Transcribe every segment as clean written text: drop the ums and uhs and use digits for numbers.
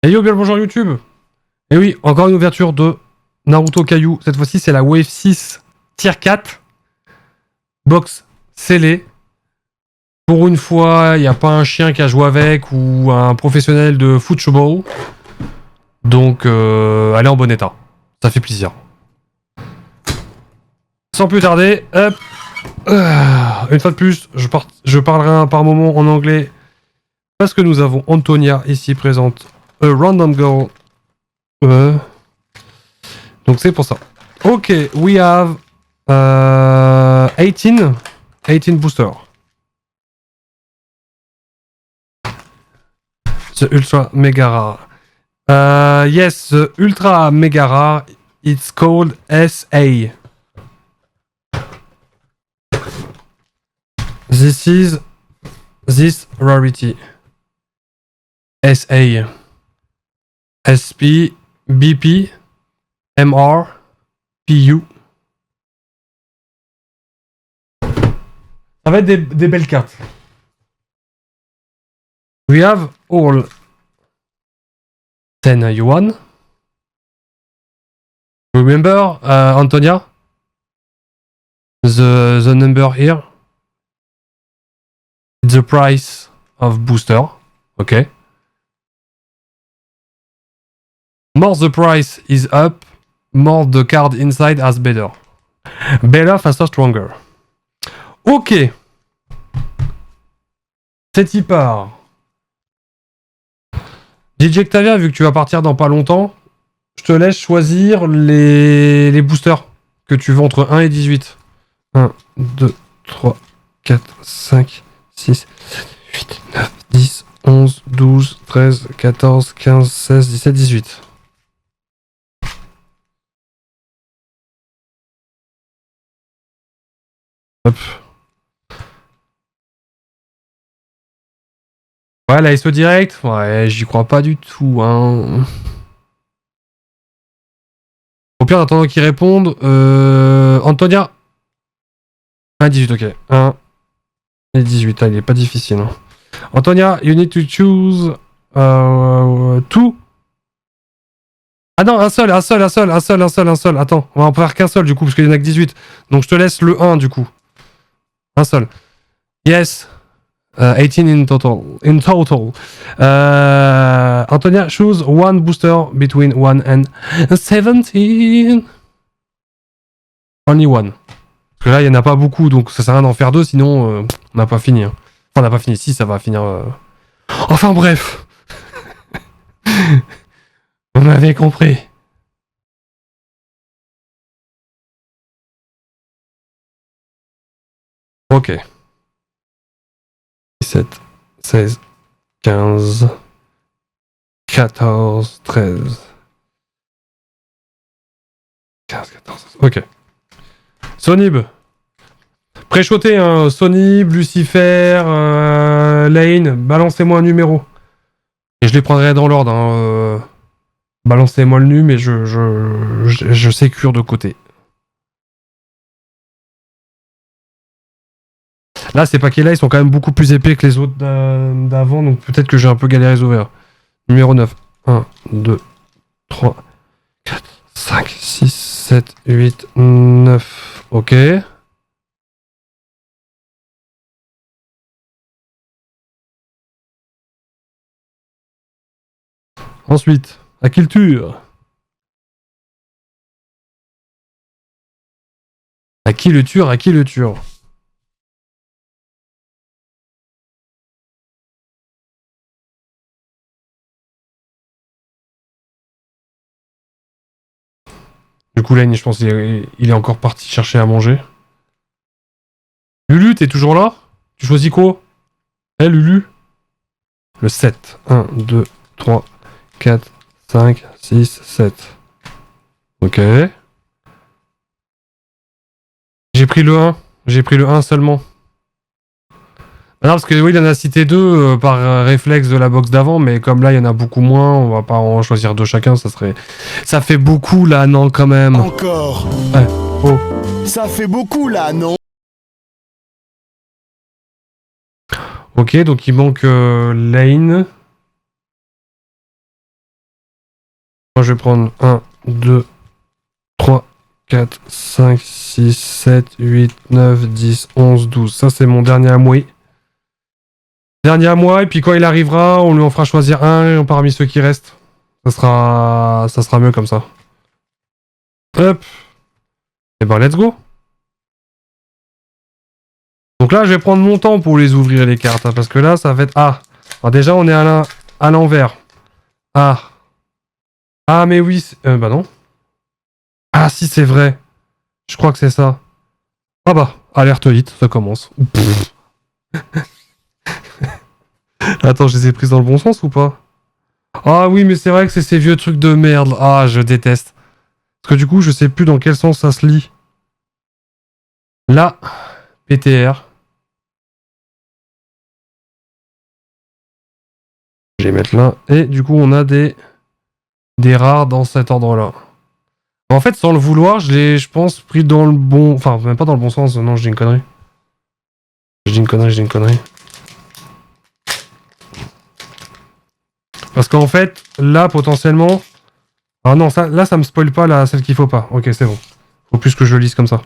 Et yo, bien le bonjour YouTube. Et oui, encore une ouverture de Naruto Kaiju. Cette fois-ci, c'est la Wave 6 Tier 4. Box scellée. Pour une fois, il n'y a pas un chien qui a joué avec ou un professionnel de football. Donc, elle est en bon état. Ça fait plaisir. Sans plus tarder, hop. Une fois de plus, je parlerai par moment en anglais. Parce que nous avons Antonia ici présente. A random girl. Donc c'est pour ça. Ok, we have 18 booster. The ultra mega rare. Yes, the ultra mega rare. It's called SA. This is this rarity. SA. SP, BP, MR, PU. Ça va être des belles cartes. We have all 10 yuan. Remember, Antonia? The number here? It's the price of booster. Okay. More the price is up, more the card inside has better. Better, faster, stronger. Ok. C'est y part. DJ Octavia, vu que tu vas partir dans pas longtemps, je te laisse choisir les boosters que tu veux entre 1 et 18. 1, 2, 3, 4, 5, 6, 8, 9, 10, 11, 12, 13, 14, 15, 16, 17, 18. Hop. Ouais, la SO direct, ouais, j'y crois pas du tout, hein. Au pire, en attendant qu'ils répondent, Antonia. 1, 18, ok. 1 et 18, il est pas difficile. Hein. Antonia, you need to choose two. Ah non, un seul. Attends, on va en faire qu'un seul du coup, parce qu'il y en a que 18. Donc je te laisse le 1 du coup. Un seul. Yes. 18 in total. Antonia, choose one booster between 1 and 17. Only one. Parce que là, il n'y en a pas beaucoup, donc ça sert à rien d'en faire deux, sinon on n'a pas fini. Hein. Enfin, on n'a pas fini. Si, ça va finir. Enfin, bref. On avait compris. Ok. 17, 16, 15, 14, 13. 15, 14. Ok. Sonib. Préchoté, hein. Sonib, Lucifer, Lane. Balancez-moi un numéro. Et je les prendrai dans l'ordre. Hein. Balancez-moi le nu, mais je sécure de côté. Là, ces paquets-là, ils sont quand même beaucoup plus épais que les autres d'avant, donc peut-être que j'ai un peu galéré les ouverts. Numéro 9. 1, 2, 3, 4, 5, 6, 7, 8, 9. Ok. Ensuite, à culture. À qui le tue, à qui le tue. Du coup, Lane, je pense qu'il est encore parti chercher à manger. Lulu, t'es toujours là? Tu choisis quoi? Lulu? Le 7. 1, 2, 3, 4, 5, 6, 7. Ok. J'ai pris le 1. J'ai pris le 1 seulement. Ah non, parce que oui, il en a cité deux par réflexe de la box d'avant, mais comme là, il y en a beaucoup moins, on va pas en choisir deux chacun, ça serait... Ça fait beaucoup là, non, quand même. Encore. Ouais. Oh. Ça fait beaucoup là, non? Ok, donc il manque Lane. Moi, je vais prendre 1, 2, 3, 4, 5, 6, 7, 8, 9, 10, 11, 12. Ça, c'est mon dernier Amway. Dernier à moi, et puis quand il arrivera, on lui en fera choisir un parmi ceux qui restent. Ça sera mieux comme ça. Hop. Et ben, let's go. Donc là, je vais prendre mon temps pour les ouvrir, les cartes, hein, parce que là, ça va être... Ah. Alors déjà, on est à l'envers. Ah. Ah, mais oui. Bah non. Ah, si, c'est vrai. Je crois que c'est ça. Ah bah, alerte hit, ça commence. Attends, je les ai prises dans le bon sens ou pas? Ah oui, mais c'est vrai que c'est ces vieux trucs de merde. Ah, je déteste. Parce que du coup, je sais plus dans quel sens ça se lit. Là, PTR. Je vais les mettre là. Et du coup, on a des rares dans cet ordre-là. En fait, sans le vouloir, je l'ai, je pense, pris dans le bon... Enfin, même pas dans le bon sens. Non, je dis une connerie. Je dis une connerie. Parce qu'en fait, là, potentiellement... Ah non, ça, là, ça me spoil pas celle qu'il faut pas. Ok, c'est bon. Faut plus que je le lise comme ça.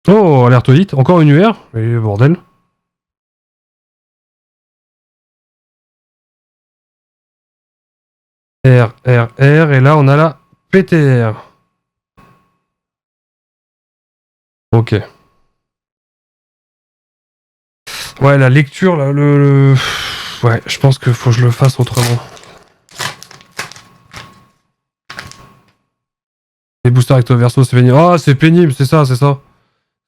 Oh, alerte hit. Encore une UR. Et bordel. R, R, R. Et là, on a la PTR. Ok. Ouais, la lecture, là, Ouais, je pense qu'il faut que je le fasse autrement. Les boosters recto verso, c'est pénible. Ah, c'est pénible, c'est ça, c'est ça.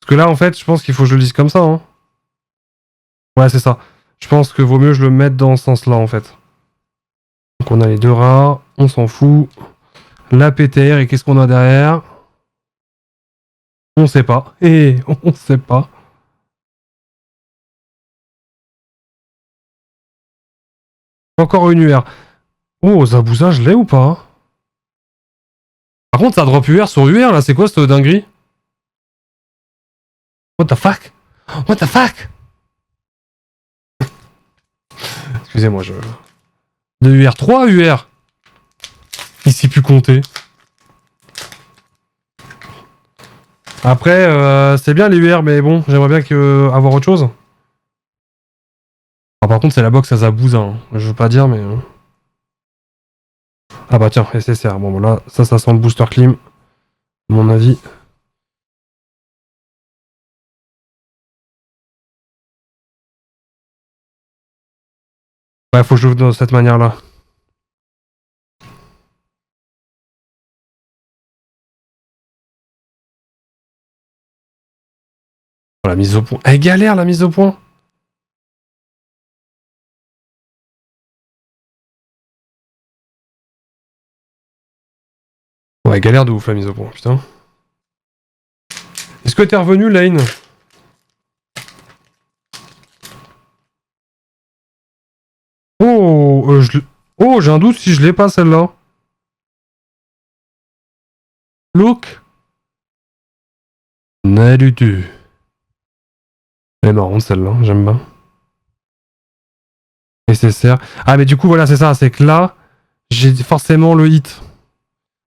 Parce que là, en fait, je pense qu'il faut que je le lise comme ça. Hein. Ouais, c'est ça. Je pense que vaut mieux que je le mette dans ce sens-là, en fait. Donc on a les deux rares, on s'en fout. La PTR, et qu'est-ce qu'on a derrière? On sait pas. Et on sait pas. Encore une UR. Oh, Zabuza, je l'ai ou pas? Par contre, ça drop UR sur UR, là, c'est quoi cette dinguerie? What the fuck? What the fuck? Excusez-moi, je... De UR 3 UR. Il sait plus compter. Après, c'est bien les UR, mais bon, j'aimerais bien avoir autre chose. Ah, par contre, c'est la box à Zabuza. Hein. Je veux pas dire, mais... Ah bah tiens, SSR. Bon, là, ça sent le booster clim. À mon avis. Ouais, faut que je l'ouvre de cette manière-là. Oh, la mise au point. Elle galère, la mise au point. Ouais, galère de ouf, la mise au point, putain. Est-ce que t'es revenu, Lane? Oh, oh, j'ai un doute si je l'ai pas, celle-là. Look. Non, du tout. Elle est marrante, celle-là, j'aime bien. Nécessaire. Ah, mais du coup, voilà, c'est ça. C'est que là, j'ai forcément le hit.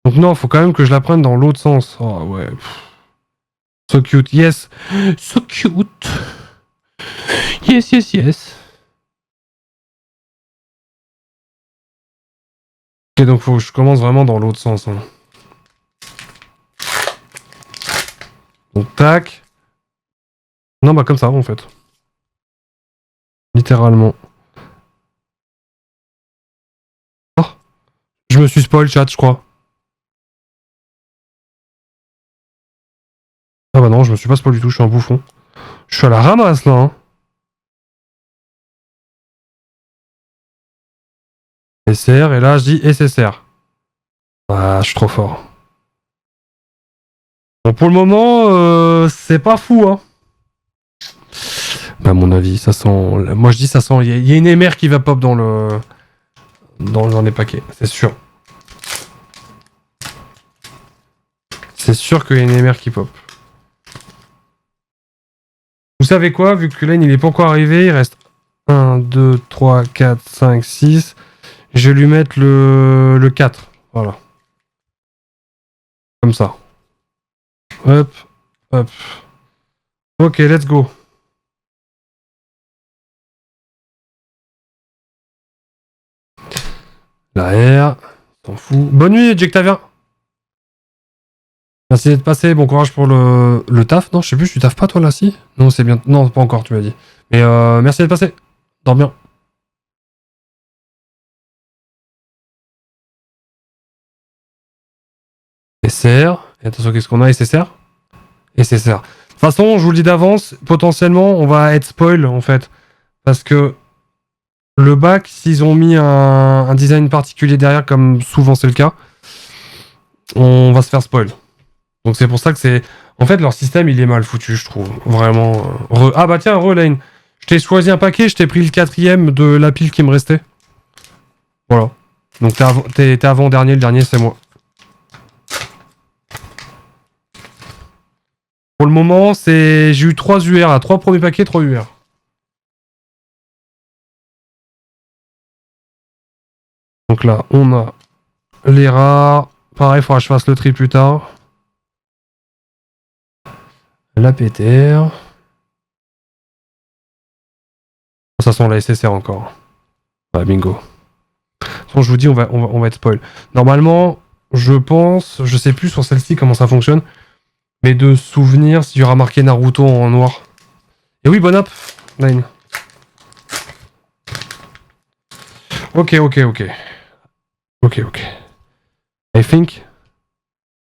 Donc non, faut quand même que je la prenne dans l'autre sens. Oh, ouais. So cute, yes. So cute. Yes, yes, yes. Ok, donc faut que je commence vraiment dans l'autre sens. Hein. Donc, tac. Non, bah comme ça, en fait. Littéralement. Oh, je me suis spoil, chat, je crois. Ah bah non, je me suis pas spoil du tout, je suis un bouffon. Je suis à la ramasse, là. Hein. SR, et là, je dis SSR. Ah, je suis trop fort. Bon, pour le moment, c'est pas fou, hein. Bah, à mon avis, ça sent... Moi, je dis ça sent... Il y a une MR qui va pop dans le... Dans les paquets, c'est sûr. C'est sûr qu'il y a une MR qui pop. Vous savez quoi? Vu que Lane, il est pas encore arrivé, il reste 1, 2, 3, 4, 5, 6. Je vais lui mettre le 4. Voilà. Comme ça. Hop, hop. Ok, let's go. La R. T'en fous. Bonne nuit, Jectavien. Merci d'être passé. Bon courage pour le taf. Non, je sais plus, tu taffes pas toi là, si? Non, c'est bien. Non, pas encore, tu m'as dit. Mais merci d'être passé. Dors bien. SR. Et attention, qu'est-ce qu'on a? SSR? SSR. De toute façon, je vous le dis d'avance, potentiellement, on va être spoil en fait. Parce que le bac, s'ils ont mis un design particulier derrière, comme souvent c'est le cas, on va se faire spoil. Donc c'est pour ça que c'est... En fait, leur système, il est mal foutu, je trouve. Vraiment. Ah bah tiens, Lane. Je t'ai choisi un paquet, je t'ai pris le 4ème de la pile qui me restait. Voilà. Donc t'es avant-dernier, le dernier, c'est moi. Pour le moment, j'ai eu 3 UR, là. 3 premiers paquets, 3 UR. Donc là, on a les rares. Pareil, il faudra que je fasse le tri plus tard. La PTR. Ça sent la SSR encore. Ouais, bingo. De toute façon, je vous dis, on va être spoil. Normalement, je pense, je sais plus sur celle-ci comment ça fonctionne, mais de souvenir s'il y aura marqué Naruto en noir. Et oui, bon app, Nine. Ok. I think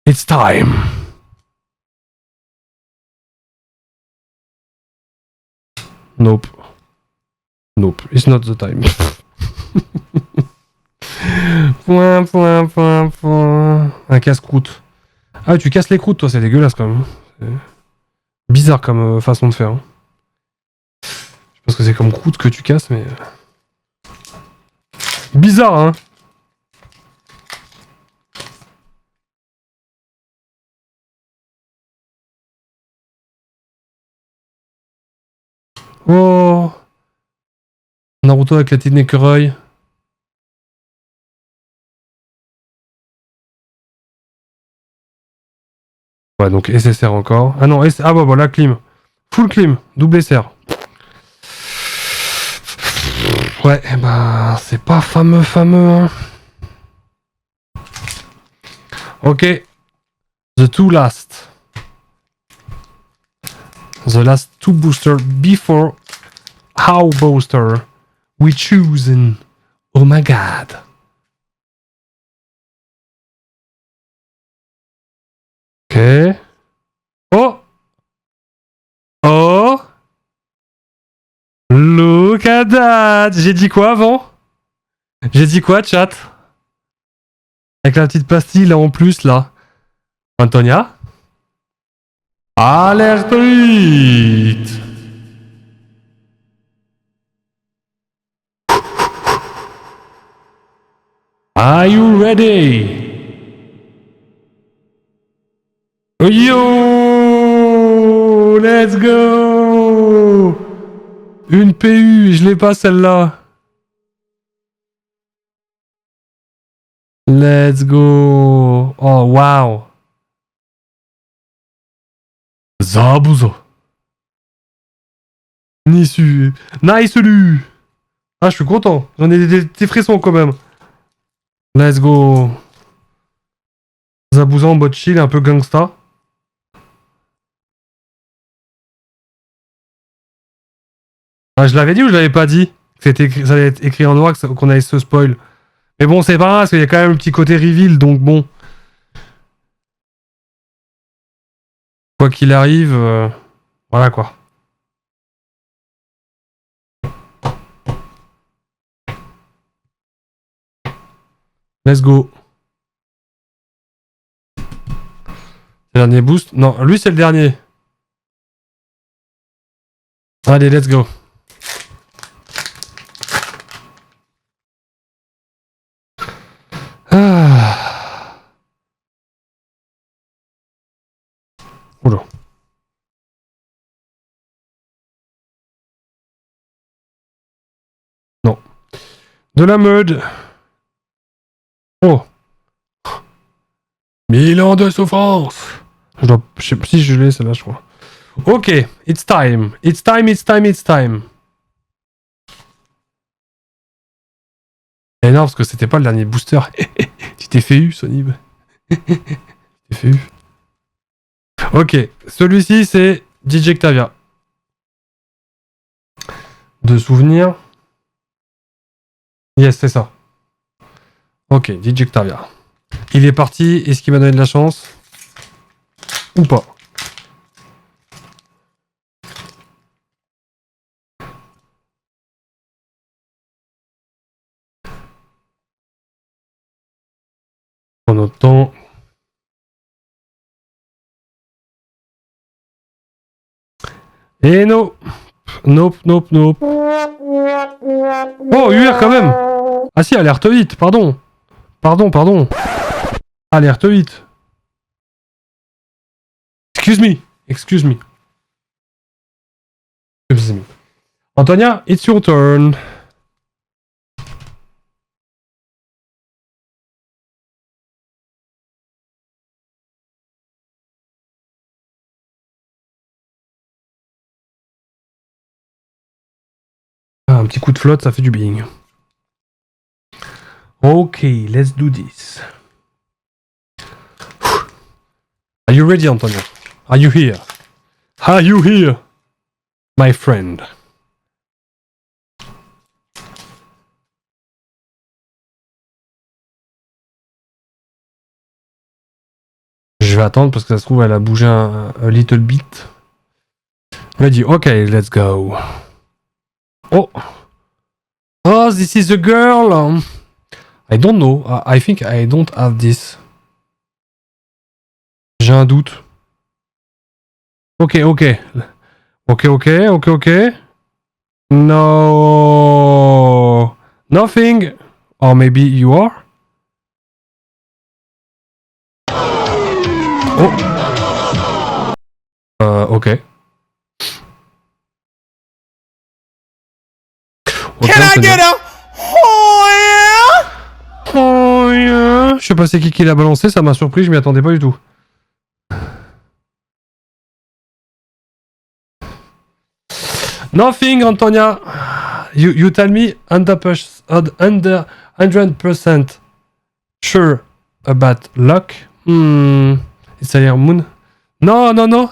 it's time. Nope, it's not the time. Point. Un casse-croûte. Ah, tu casses les croûtes, toi, c'est dégueulasse quand même. C'est bizarre comme façon de faire. Hein. Je sais pas ce que c'est comme croûte que tu casses, mais. Bizarre, hein. Oh. Naruto avec la petite écureuil. Ouais, donc SSR encore. Ah non, ah bah voilà, clim. Full clim, double SR. Ouais, bah c'est pas fameux, hein. Ok. The two last. The last two booster before how booster we chosen. Oh my god. Ok. Oh. Oh. Look at that. J'ai dit quoi avant? J'ai dit quoi, chat? Avec la petite pastille là en plus là. Antonia? Alerte 8. Are you ready? Yo! Let's go! Une PU, je l'ai pas celle-là. Let's go! Oh, wow! Zabuza! Nice! Lu! Ah, je suis content. J'en ai des frissons quand même. Let's go! Zabuza en mode chill, un peu gangsta. Ah, je l'avais dit ou je l'avais pas dit? Que ça allait être écrit en noir, qu'on allait se spoil. Mais bon, c'est pas grave, parce qu'il y a quand même un petit côté reveal, donc bon. Quoi qu'il arrive, voilà quoi. Let's go. C'est le dernier boost? Non, lui c'est le dernier. Allez, let's go. Ah. Oula. Non. De la mode. Oh. 1000 ans de souffrance. Je sais pas si je l'ai, celle-là, je crois. Ok, it's time. It's time, it's time, it's time. Et non, parce que c'était pas le dernier booster. Tu t'es fait eu, Sonib. Tu t'es fait eu. Ok, celui-ci, c'est DJ Octavia. De souvenirs. Yes, c'est ça. Ok, DJ Octavia. Il est parti. Est-ce qu'il m'a donné de la chance? Ou pas? En notre temps. Et non. Nope, nope, nope. Oh, UR quand même. Ah si, alerte 8, pardon. Pardon. Alerte 8. Excuse me. Antonia, it's your turn. Ah, un petit coup de flotte, ça fait du bien. Ok, let's do this. Are you ready, Antonia? Are you here? Are you here, my friend? Je vais attendre parce que ça se trouve, elle a bougé un little bit. Ready, ok, let's go. Oh! Oh, this is a girl! I don't know. I think I don't have this. J'ai un doute. Ok. No. Nothing. Or maybe you are? Oh. Ok. Can I get a Oh yeah. Je sais pas c'est qui l'a balancé, ça m'a surpris, je m'y attendais pas du tout. Nothing, Antonia. You tell me 100% sure about luck. It's a moon. No.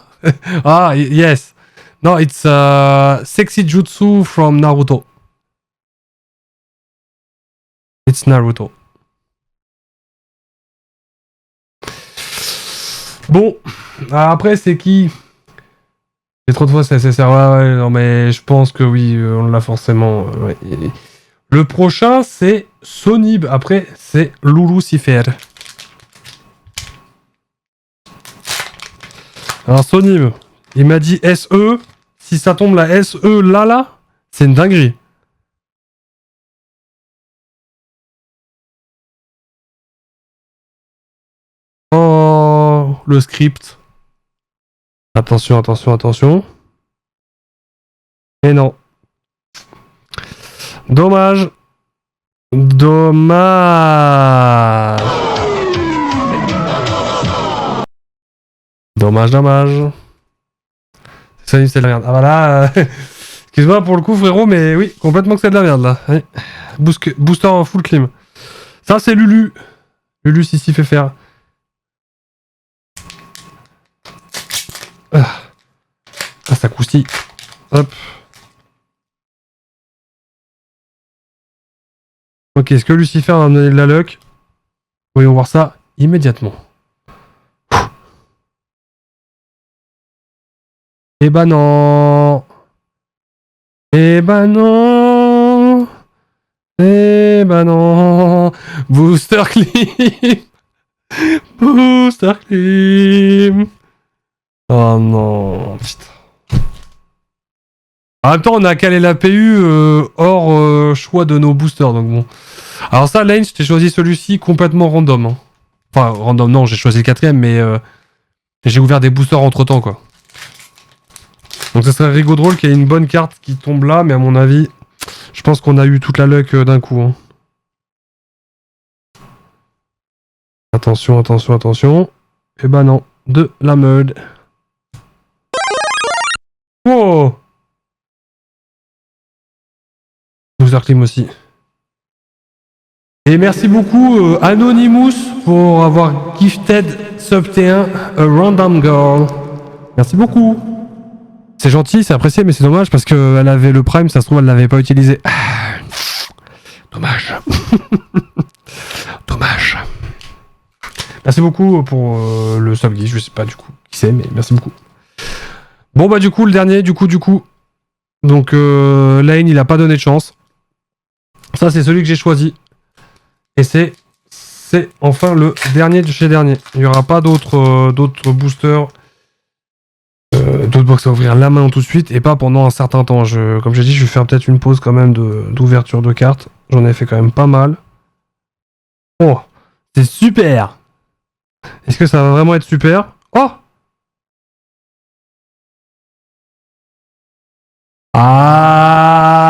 Ah, yes. No, it's sexy jutsu from Naruto. It's Naruto. Bon, après c'est qui? J'ai trop de fois c'est nécessaire. Ouais, non mais je pense que oui, on l'a forcément. Ouais. Le prochain c'est Sonib. Après c'est Loulou Cifer. Alors Sonib, il m'a dit SE. Si ça tombe la SE là, c'est une dinguerie. Oh, le script. Attention. Et non. Dommage. C'est de la merde. Ah voilà. Excuse-moi pour le coup frérot, mais oui, complètement que c'est de la merde là. Oui. Booster en full clim. Ça c'est Lulu. Lulu si fait faire. Ah, ça croustille. Hop. Ok, est-ce que Lucifer va me donner de la luck? Voyons voir ça immédiatement. Eh ben non. Booster clim. Oh non, putain. En même temps, on a calé la PU hors choix de nos boosters, donc bon. Alors ça, Lane, je t'ai choisi celui-ci complètement random. Hein. Enfin, random, non, j'ai choisi le 4ème, mais j'ai ouvert des boosters entre-temps, quoi. Donc ça serait rigolo drôle qu'il y ait une bonne carte qui tombe là, mais à mon avis, je pense qu'on a eu toute la luck d'un coup. Hein. Attention, attention, attention. Eh ben non, de la merde. Wow. Booster Clim aussi. Et merci beaucoup Anonymous pour avoir gifted sub T1 a random girl. Merci beaucoup. C'est gentil, c'est apprécié, mais c'est dommage parce qu'elle avait le prime, ça se trouve elle l'avait pas utilisé. Ah, dommage. Dommage. Merci beaucoup pour le sub gift, je sais pas du coup qui c'est, mais merci beaucoup. Bon bah du coup le dernier, du coup. Donc Lane il a pas donné de chance. Ça c'est celui que j'ai choisi. Et c'est enfin le dernier de chez dernier. Il n'y aura pas d'autres boosters, d'autres box à ouvrir là maintenant tout de suite et pas pendant un certain temps. Comme j'ai dit, je vais faire peut-être une pause quand même d'ouverture de cartes. J'en ai fait quand même pas mal. Oh, c'est super. Est-ce que ça va vraiment être super? Oh, alerte.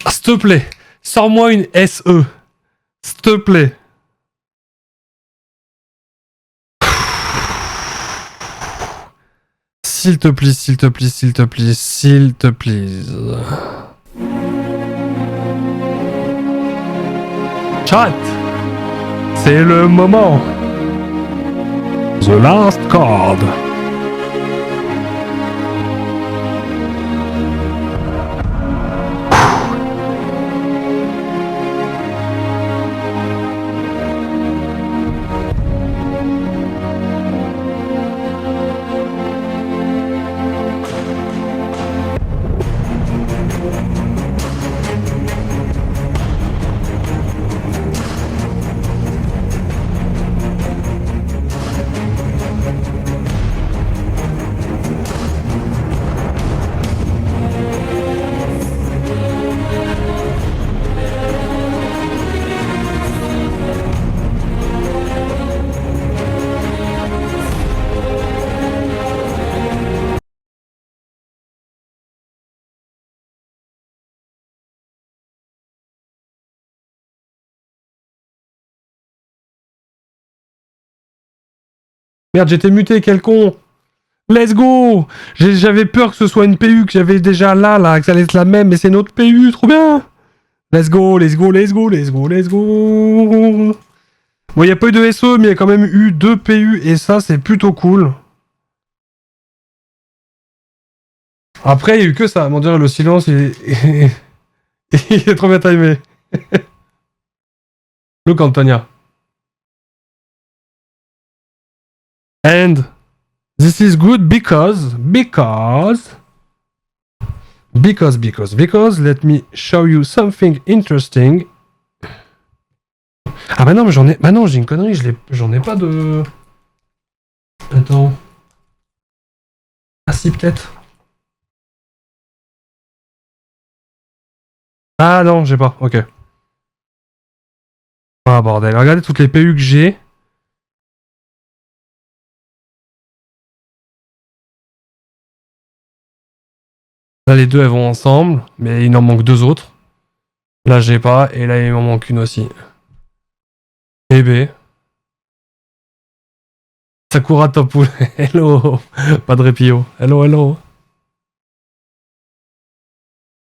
S'il te plaît, sors-moi une SE. S'il te plaît. S'il te plaît, s'il te plaît, s'il te plaît, s'il te plaît. Chat, c'est le moment. The last card. Merde, j'étais muté, quel con! Let's go! J'avais peur que ce soit une PU que j'avais déjà là, que ça allait être la même, mais c'est notre PU, trop bien! Let's go, let's go, let's go, let's go, let's go! Bon, il n'y a pas eu de SE, mais il y a quand même eu 2 PU, et ça, c'est plutôt cool. Après, il n'y a eu que ça. Mon dieu, le silence, il est trop bien timé. Look, Antonia. And this is good because, let me show you something interesting. Ah bah non, mais j'ai une connerie, j'en ai pas de... Attends. Ah si, peut-être. Ah non, j'ai pas, ok. Ah bordel, regardez toutes les PU que j'ai. Là, les deux, elles vont ensemble, mais il en manque 2 autres. Là, j'ai pas, et là, il m'en manque une aussi. Bébé. Sakura Topul. Hello. Padre Pio. Hello, hello.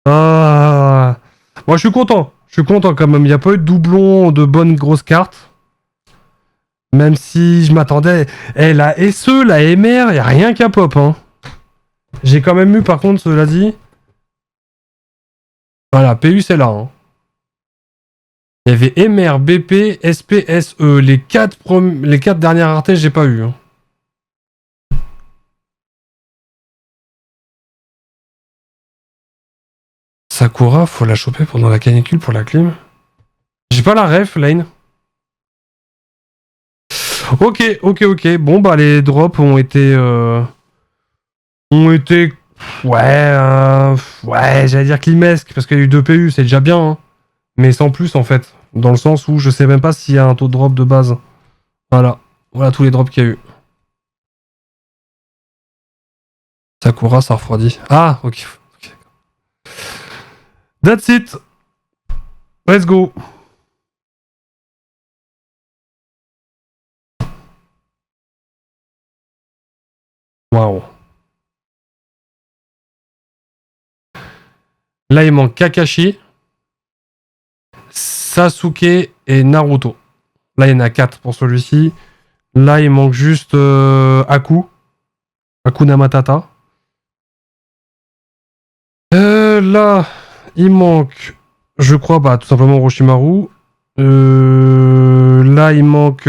Ah. Moi, je suis content. Je suis content quand même. Il n'y a pas eu de doublon de bonnes grosses cartes. Même si je m'attendais. Eh, la SE, la MR, il n'y a rien qu'à pop, hein. J'ai quand même eu, par contre, cela dit. Voilà, PU, c'est là, hein. Il y avait MR, BP, SP, SE. Les 4 dernières raretés, j'ai pas eu. Hein. Sakura, faut la choper pendant la canicule pour la clim. J'ai pas la ref, Lane. Ok. Bon, bah, les drops ont été... Ouais, j'allais dire climesque, parce qu'il y a eu 2 PU, c'est déjà bien. Hein. Mais sans plus, en fait. Dans le sens où je sais même pas s'il y a un taux de drop de base. Voilà tous les drops qu'il y a eu. Sakura, ça refroidit. Ah, ok. That's it. Let's go. Waouh. Là, il manque Kakashi, Sasuke et Naruto. Là, il y en a 4 pour celui-ci. Là, il manque juste Hakuna Matata. Là, il manque, je crois, bah, tout simplement Orochimaru. Là, il manque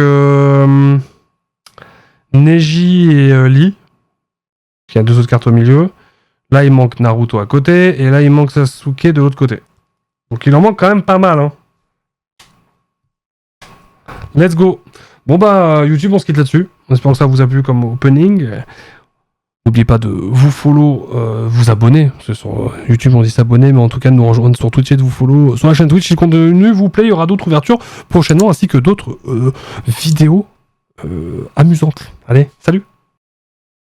Neji et Lee. Il y a 2 autres cartes au milieu. Là, il manque Naruto à côté. Et là, il manque Sasuke de l'autre côté. Donc, il en manque quand même pas mal. Hein. Let's go. Bon, bah, YouTube, on se quitte là-dessus. En espérant que ça vous a plu comme opening. N'oubliez pas de vous follow, vous abonner. Parce que sur YouTube, on dit s'abonner. Mais en tout cas, de nous rejoindre sur Twitch et de vous follow sur la chaîne Twitch. Si le contenu vous plaît, il y aura d'autres ouvertures prochainement. Ainsi que d'autres vidéos amusantes. Allez, salut!